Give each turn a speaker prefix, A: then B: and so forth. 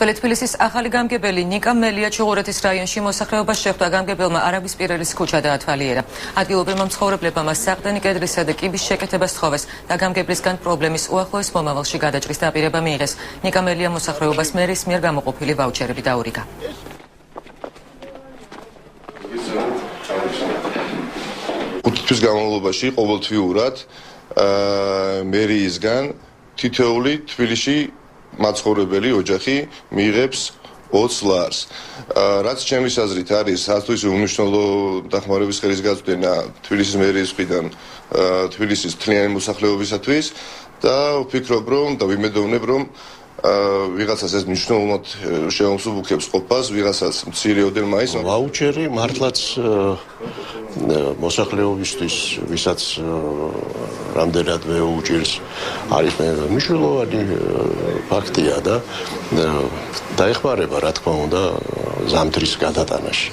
A: ძველი თბილისის ახალი გამგებელი ნიკა მელია ჩუღურეთის რაიონში მოსახლეობას შეხვდა. გამგებელმა არაბის პირელის ქუჩა დაათვალიერა. ადგილობრივმა მცხოვრებლებმა მას საყდენი კედლისა და კიბის შეკეთებას სთხოვეს და გამგებლისგან პრობლემის უახლოეს მომავალში გადაჭრის დაპირება მიიღეს. ნიკა მელია მოსახლეობას მერის მიერ გამოყოფილი ვაუჩერები დაურიგა.
B: თვის განმავლობაში ყოველთვიურად მერიისგან თითოეული თბილისში მაცხოვრებელი ოჯახი მიიღებს 20 ლარს. რაც ჩემის აზრით არის სასტუის უმნიშვნელო დახმარების ხერხისგაწვდენა თბილისის მერიის მხრიდან თბილისის მთლიანი მოსახლეობისათვის და ვფიქრობ რომ და ვიმედოვნებ რომ ვიღაცას ეს მნიშვნელოვნად შეუმსუბუქებს ყოფას, ვიღაცას მცირეოდენ მაინც
C: ვაუჩერი მართლაც მოსახლეობისთვის ვისაც რამდენადმე უჭირს არის მნიშვნელოვანი ფაქტია და დაეხმარება რა თქმა უნდა ზამთრის გადატანაში.